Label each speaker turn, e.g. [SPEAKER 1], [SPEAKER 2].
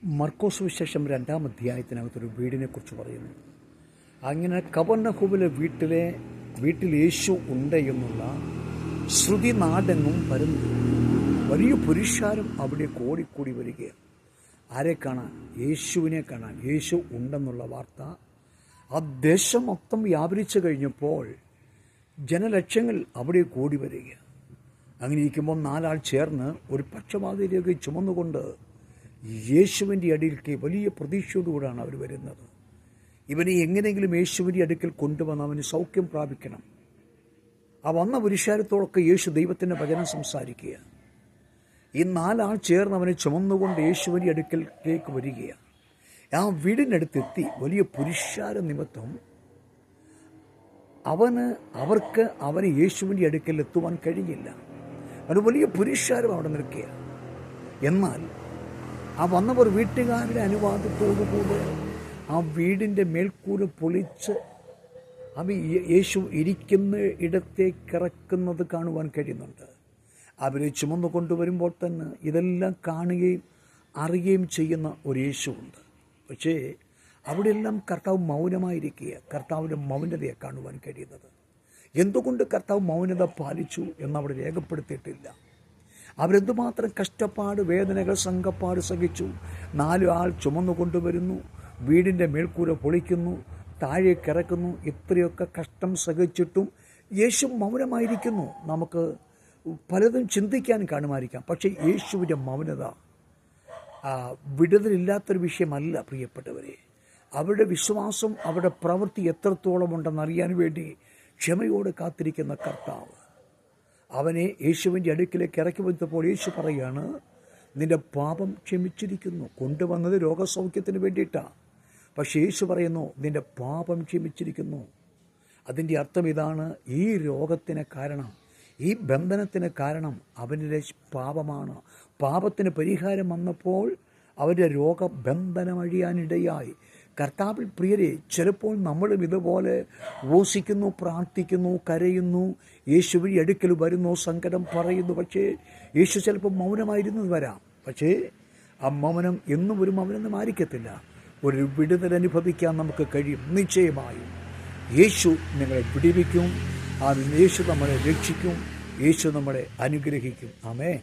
[SPEAKER 1] മർക്കോസ് സുവിശേഷം 2-ാം അധ്യായത്തിനകത്തൊരു വീടിനെക്കുറിച്ച് പറയുന്നു. അങ്ങനെ കപർന്നഹൂമിലെ വീട്ടിൽ യേശു ഉണ്ട് എന്നുള്ള ശ്രുതി നാടെങ്ങും പരന്നു. വലിയ പുരുഷാരം അവിടെ കൂടി വരികയാണ്. ആരെ കാണാൻ? യേശുവിനെ കാണാൻ. യേശു ഉണ്ടെന്നുള്ള വാർത്ത ആ ദേശം മൊത്തം വ്യാപരിച്ചു കഴിഞ്ഞപ്പോൾ ജനലക്ഷങ്ങൾ അവിടെ കൂടി വരികയാണ്. അങ്ങനെ ഇരിക്കുമ്പോൾ 4 ആൾ ചേർന്ന് ഒരു പക്ഷപാതിരിയൊക്കെ ചുമന്നുകൊണ്ട് യേശുവിൻ്റെ അടുക്കൽ വലിയ പ്രതീക്ഷയോടുകൂടാണ് അവർ വരുന്നത്. ഇവനെ എങ്ങനെയെങ്കിലും യേശുവിൻ്റെ അടുക്കൽ കൊണ്ടുവന്ന് അവന് സൗഖ്യം പ്രാപിക്കണം. ആ വന്ന പുരുഷാരത്തോടൊക്കെ യേശു ദൈവത്തിൻ്റെ വചനം സംസാരിക്കുക. ഈ 4 ആൾ ചേർന്ന് അവനെ ചുമന്നുകൊണ്ട് യേശുവിൻ്റെ അടുക്കലേക്ക് വരികയാണ്. ആ വീടിനടുത്തെത്തി വലിയ പുരുഷാര നിമിത്തം അവന് യേശുവിൻ്റെ അടുക്കൽ എത്തുവാൻ കഴിഞ്ഞില്ല. ഒരു വലിയ പുരുഷാരം അവിടെ നിൽക്കുക. എന്നാൽ ആ വന്നവർ വീട്ടുകാരുടെ അനുവാദത്തോടുകൂടെ ആ വീടിൻ്റെ മേൽക്കൂര പൊളിച്ച് യേശു ഇരിക്കുന്ന ഇടത്തേക്ക് ഇറക്കുന്നത് കാണുവാൻ കഴിയുന്നുണ്ട്. അവരെ ചുമന്നു കൊണ്ടുവരുമ്പോൾ തന്നെ ഇതെല്ലാം കാണുകയും അറിയുകയും ചെയ്യുന്ന ഒരു യേശുവുണ്ട്. പക്ഷേ അവിടെയെല്ലാം കർത്താവ് മൗനമായിരിക്കുക. കർത്താവിൻ്റെ മൗനതയെ കാണുവാൻ കഴിയുന്നത്. എന്തുകൊണ്ട് കർത്താവ് മൗനത പാലിച്ചു എന്നവിടെ രേഖപ്പെടുത്തിയിട്ടില്ല. അവരെന്തുമാത്രം കഷ്ടപ്പാട്, വേദനകൾ, സംഘപ്പാട് സഹിച്ചു. 4 ആൾ ചുമന്നു കൊണ്ടുവരുന്നു, വീടിൻ്റെ മേൽക്കൂര പൊളിക്കുന്നു, താഴേക്ക് ഇറക്കുന്നു. ഇത്രയൊക്കെ കഷ്ടം സഹിച്ചിട്ടും യേശു മൗനമായിരിക്കുന്നു. നമുക്ക് പലതും ചിന്തിക്കാൻ കാണുമായിരിക്കാം. പക്ഷേ യേശുവിൻ്റെ മൗനത വിടുതലില്ലാത്തൊരു വിഷയമല്ല പ്രിയപ്പെട്ടവരെ. അവരുടെ വിശ്വാസം, അവരുടെ പ്രവൃത്തി എത്രത്തോളം ഉണ്ടെന്നറിയാൻ വേണ്ടി ക്ഷമയോടെ കാത്തിരിക്കുന്ന കർത്താവ് അവനെ യേശുവിൻ്റെ അടുക്കിലേക്ക് ഇറക്കി വന്നപ്പോൾ യേശു പറയാണ്, നിന്റെ പാപം ക്ഷമിച്ചിരിക്കുന്നു. കൊണ്ടുവന്നത് രോഗസൗഖ്യത്തിന് വേണ്ടിയിട്ടാണ്. പക്ഷേ യേശു പറയുന്നു, നിന്റെ പാപം ക്ഷമിച്ചിരിക്കുന്നു. അതിൻ്റെ അർത്ഥം ഇതാണ്, ഈ രോഗത്തിന് കാരണം, ഈ ബന്ധനത്തിന് കാരണം അവനിലെ പാപമാണ്. പാപത്തിന് പരിഹാരം വന്നപ്പോൾ അവരുടെ രോഗബന്ധനം അഴിയാനിടയായി. കർത്താവിൽ പ്രിയരെ, ചിലപ്പോൾ നമ്മളും ഇതുപോലെ ഉപവസിക്കുന്നു, പ്രാർത്ഥിക്കുന്നു, കരയുന്നു, യേശുവിൻ്റെ അടുക്കൽ വരുന്നു, സങ്കടം പറയുന്നു. പക്ഷേ യേശു ചിലപ്പോൾ മൗനമായിരുന്നു വരാം. പക്ഷേ ആ മൗനം എന്നും ഒരു മൗനം ആയിരിക്കത്തില്ല. ഒരു വിടുതൽ അനുഭവിക്കാൻ നമുക്ക് കഴിയും. നിശ്ചയമായും യേശു നിങ്ങളെ വിടുവിക്കും. യേശു നമ്മളെ രക്ഷിക്കും. യേശു നമ്മളെ അനുഗ്രഹിക്കും. ആമേൻ.